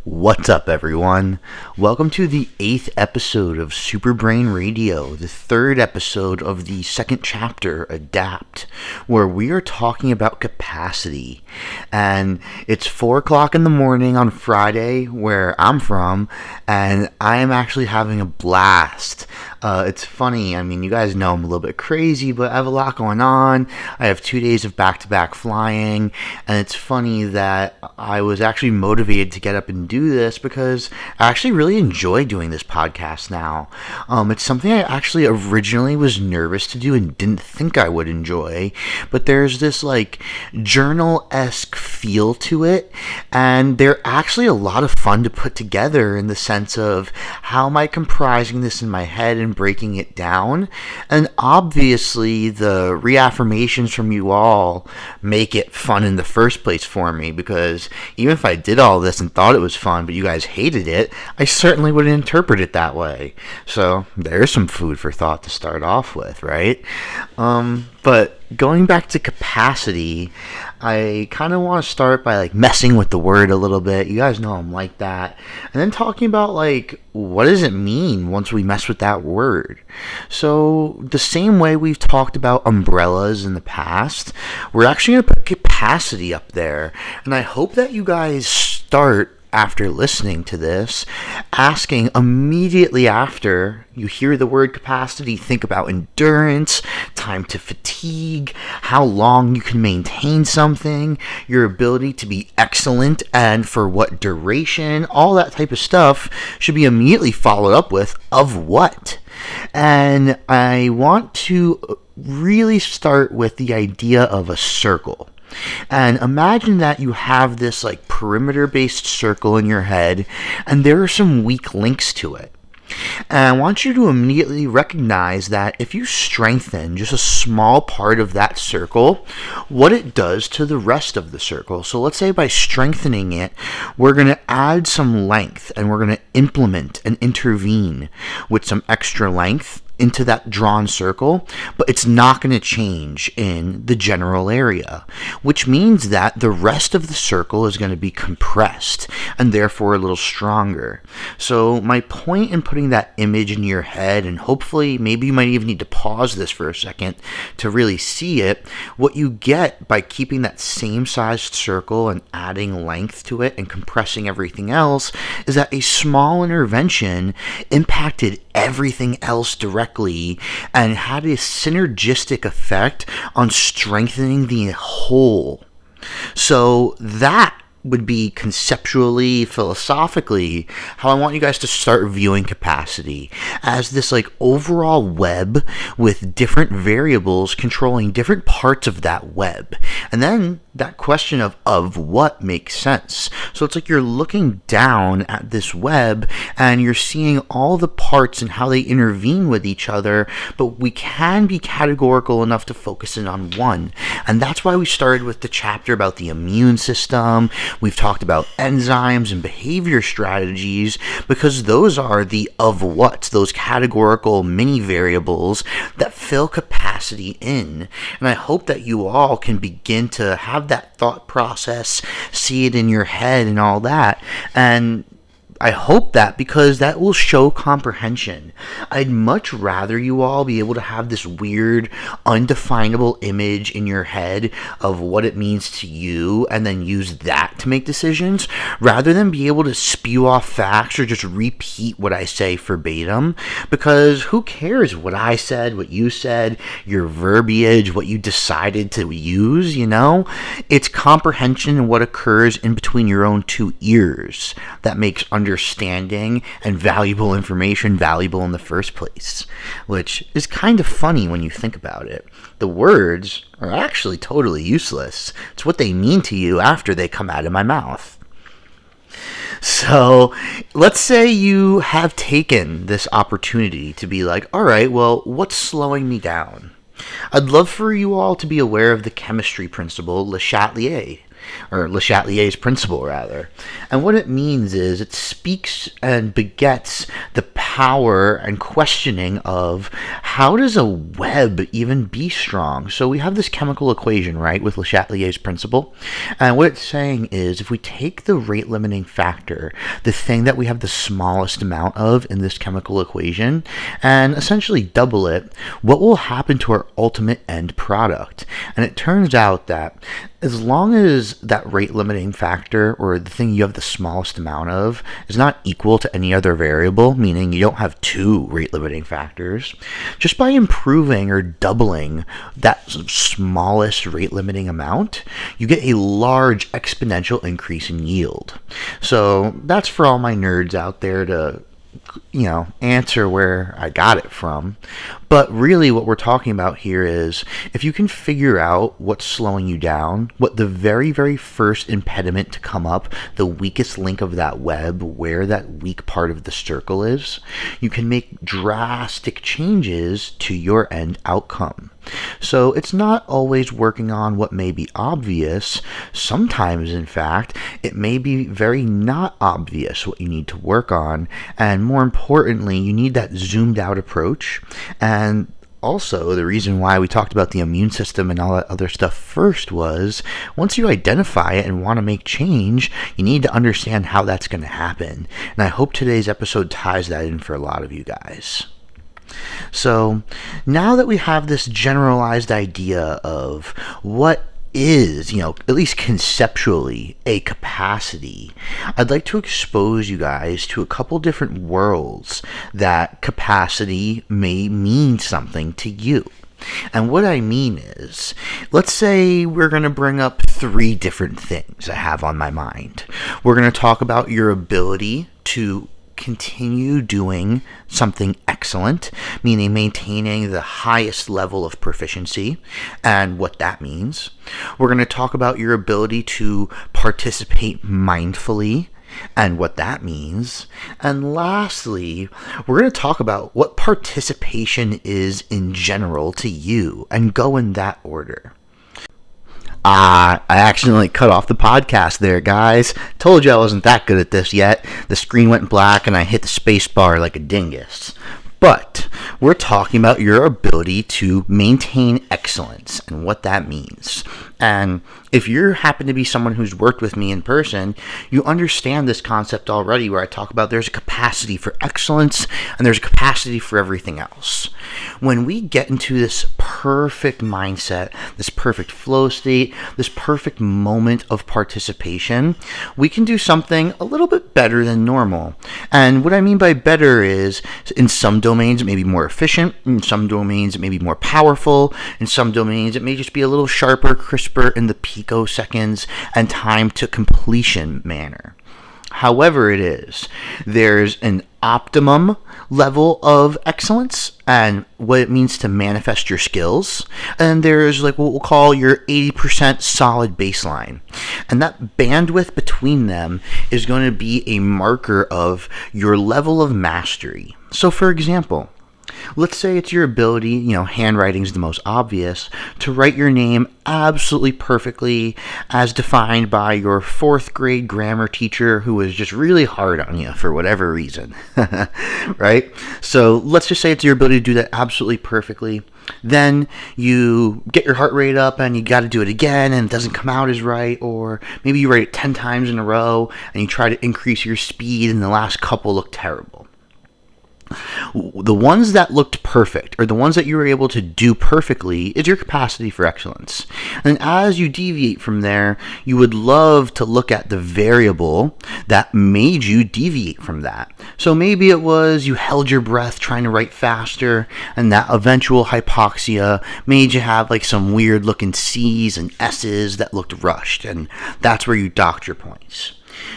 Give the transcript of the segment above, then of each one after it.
What's up, everyone? Welcome to the 8th episode of Super Brain Radio, the 3rd episode of the 2nd chapter, Adapt, where we are talking about capacity. And it's 4 o'clock in the morning on Friday, where I'm from, and I am actually having a blast. It's funny, you guys know I'm a little bit crazy, but I have a lot going on. I have 2 days of back-to-back flying, and it's funny that I was actually motivated to get up and do this because I actually really enjoy doing this podcast now. It's something I actually originally was nervous to do and didn't think I would enjoy, but there's this journal-esque feel to it, and they're actually a lot of fun to put together in the sense of how am I comprising this in my head and breaking it down. And obviously the reaffirmations from you all make it fun in the first place for me, because even if I did all this and thought it was fun but you guys hated it, I certainly wouldn't interpret it that way. So there's some food for thought to start off with, right? But going back to capacity, I kind of want to start by messing with the word a little bit. You guys know I'm like that. And then talking about what does it mean once we mess with that word? So the same way we've talked about umbrellas in the past, we're actually going to put capacity up there. And I hope that you guys start, after listening to this, asking immediately after you hear the word capacity, think about endurance, time to fatigue, how long you can maintain something, your ability to be excellent, and for what duration. All that type of stuff should be immediately followed up with of what. And I want to really start with the idea of a circle. And imagine that you have this perimeter-based circle in your head, and there are some weak links to it. And I want you to immediately recognize that if you strengthen just a small part of that circle, what it does to the rest of the circle. So let's say by strengthening it, we're going to add some length, and we're going to implement and intervene with some extra length into that drawn circle, but it's not going to change in the general area, which means that the rest of the circle is going to be compressed and therefore a little stronger. So my point in putting that image in your head, and hopefully maybe you might even need to pause this for a second to really see it, what you get by keeping that same sized circle and adding length to it and compressing everything else is that a small intervention impacted everything else directly and had a synergistic effect on strengthening the whole. So that would be conceptually, philosophically, how I want you guys to start viewing capacity as this overall web with different variables controlling different parts of that web. And then that question of what makes sense. So it's you're looking down at this web and you're seeing all the parts and how they intervene with each other, but we can be categorical enough to focus in on one. And that's why we started with the chapter about the immune system. We've talked about enzymes and behavior strategies, because those are the of what, those categorical mini variables that fill capacity in. And I hope that you all can begin to have that thought process, see it in your head and all that. And I hope that, because that will show comprehension. I'd much rather you all be able to have this weird, undefinable image in your head of what it means to you and then use that to make decisions, rather than be able to spew off facts or just repeat what I say verbatim. Because who cares what I said, what you said, your verbiage, what you decided to use, It's comprehension and what occurs in between your own two ears that makes understanding and valuable information valuable in the first place, which is kind of funny when you think about it. The words are actually totally useless. It's what they mean to you after they come out of my mouth. So let's say you have taken this opportunity to be all right, well, what's slowing me down? I'd love for you all to be aware of the chemistry principle Le Chatelier. or Le Chatelier's principle, rather. And what it means is it speaks and begets the power and questioning of how does a web even be strong? So we have this chemical equation, right, with Le Chatelier's principle. And what it's saying is if we take the rate limiting factor, the thing that we have the smallest amount of in this chemical equation, and essentially double it, what will happen to our ultimate end product? And it turns out that as long as that rate limiting factor, or the thing you have the smallest amount of, is not equal to any other variable, meaning you don't have two rate limiting factors, just by improving or doubling that smallest rate limiting amount, you get a large exponential increase in yield. So that's for all my nerds out there to answer where I got it from. But really what we're talking about here is if you can figure out what's slowing you down, what the very, very first impediment to come up, the weakest link of that web, where that weak part of the circle is, you can make drastic changes to your end outcome. So it's not always working on what may be obvious. Sometimes, in fact, it may be very not obvious what you need to work on. And more importantly, you need that zoomed out approach. And also, the reason why we talked about the immune system and all that other stuff first was, once you identify it and want to make change, you need to understand how that's going to happen. And I hope today's episode ties that in for a lot of you guys. So now that we have this generalized idea of what is, at least conceptually, a capacity, I'd like to expose you guys to a couple different worlds that capacity may mean something to you. And what I mean is, let's say we're going to bring up three different things I have on my mind. We're going to talk about your ability to continue doing something excellent, meaning maintaining the highest level of proficiency and what that means. We're going to talk about your ability to participate mindfully and what that means. And lastly, we're going to talk about what participation is in general to you and go in that order. I accidentally cut off the podcast there, guys. Told you I wasn't that good at this yet. The screen went black and I hit the space bar like a dingus. But we're talking about your ability to maintain excellence and what that means. And if you happen to be someone who's worked with me in person, you understand this concept already, where I talk about there's a capacity for excellence and there's a capacity for everything else. When we get into this perfect mindset, this perfect flow state, this perfect moment of participation, we can do something a little bit better than normal. And what I mean by better is, in some domains it may be more efficient, in some domains it may be more powerful, in some domains it may just be a little sharper, crisper in the picoseconds and time to completion manner. However it is, there's an optimum level of excellence and what it means to manifest your skills, and there's like what we'll call your 80% solid baseline. And that bandwidth between them is going to be a marker of your level of mastery. So for example, let's say it's your ability, handwriting is the most obvious, to write your name absolutely perfectly as defined by your 4th grade grammar teacher who was just really hard on you for whatever reason, right? So let's just say it's your ability to do that absolutely perfectly. Then you get your heart rate up and you got to do it again and it doesn't come out as right, or maybe you write it 10 times in a row and you try to increase your speed and the last couple look terrible. The ones that looked perfect, or the ones that you were able to do perfectly, is your capacity for excellence. And as you deviate from there, you would love to look at the variable that made you deviate from that. So maybe it was you held your breath trying to write faster, and that eventual hypoxia made you have like some weird looking C's and S's that looked rushed, and that's where you docked your points.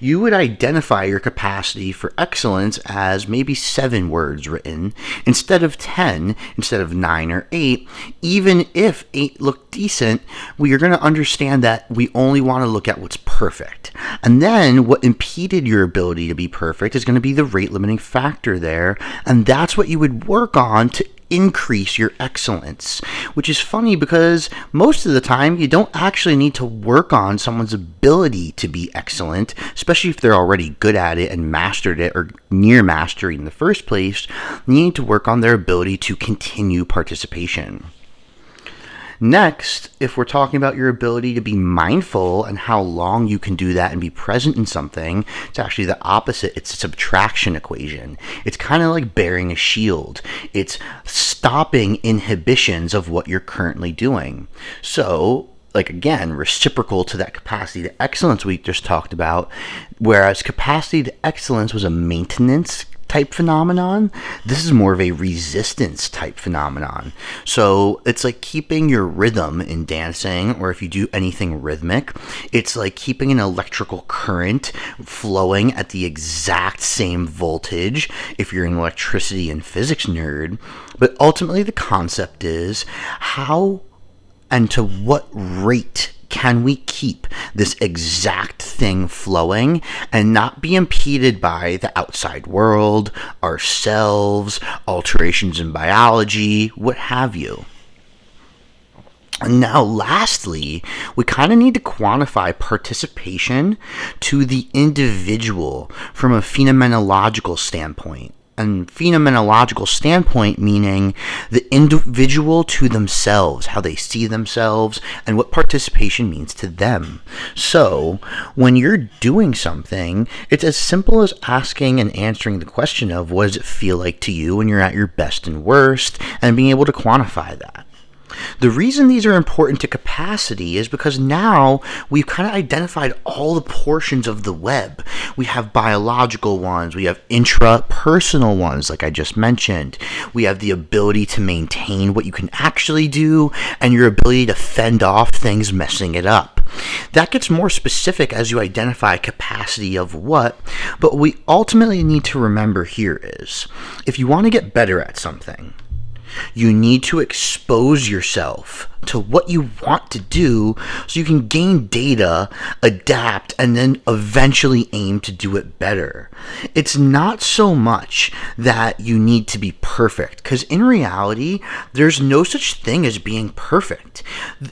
You would identify your capacity for excellence as maybe 7 words written instead of 10, instead of 9 or 8. Even if 8 looked decent, we are going to understand that we only want to look at what's perfect. And then what impeded your ability to be perfect is going to be the rate limiting factor there. And that's what you would work on to increase your excellence, which is funny because most of the time you don't actually need to work on someone's ability to be excellent, especially if they're already good at it and mastered it or near mastery in the first place. You need to work on their ability to continue participation. Next, if we're talking about your ability to be mindful and how long you can do that and be present in something, it's actually the opposite. It's a subtraction equation. It's kind of like bearing a shield. It's stopping inhibitions of what you're currently doing. So, like, again, reciprocal to that capacity to excellence we just talked about, whereas capacity to excellence was a maintenance type phenomenon, this is more of a resistance type phenomenon. So it's like keeping your rhythm in dancing, or if you do anything rhythmic, it's like keeping an electrical current flowing at the exact same voltage if you're an electricity and physics nerd. But ultimately the concept is how and to what rate can we keep this exact thing flowing and not be impeded by the outside world, ourselves, alterations in biology, what have you. And now lastly, we kind of need to quantify participation to the individual from a phenomenological standpoint. And phenomenological standpoint meaning the individual to themselves, how they see themselves, and what participation means to them. So, when you're doing something, it's as simple as asking and answering the question of what does it feel like to you when you're at your best and worst, and being able to quantify that. The reason these are important to capacity is because now we've kind of identified all the portions of the web. We have biological ones, we have intrapersonal ones, like I just mentioned. We have the ability to maintain what you can actually do, and your ability to fend off things messing it up. That gets more specific as you identify capacity of what, but what we ultimately need to remember here is, if you want to get better at something, you need to expose yourself to what you want to do so you can gain data, adapt, and then eventually aim to do it better. It's not so much that you need to be perfect, because in reality, there's no such thing as being perfect.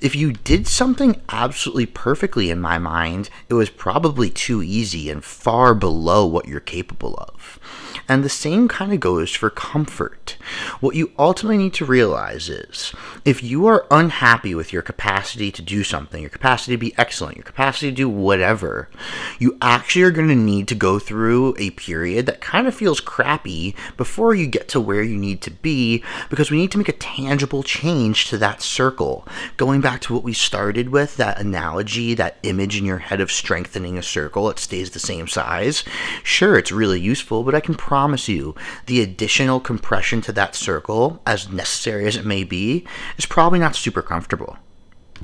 If you did something absolutely perfectly, in my mind, it was probably too easy and far below what you're capable of. And the same kind of goes for comfort. What you ultimately need to realize is, if you are unhappy with your capacity to do something, your capacity to be excellent, your capacity to do whatever, you actually are going to need to go through a period that kind of feels crappy before you get to where you need to be, because we need to make a tangible change to that circle. Going back to what we started with, that analogy, that image in your head of strengthening a circle, it stays the same size. Sure, it's really useful, but I can promise you the additional compression to that circle, as necessary as it may be, is probably not super comfortable.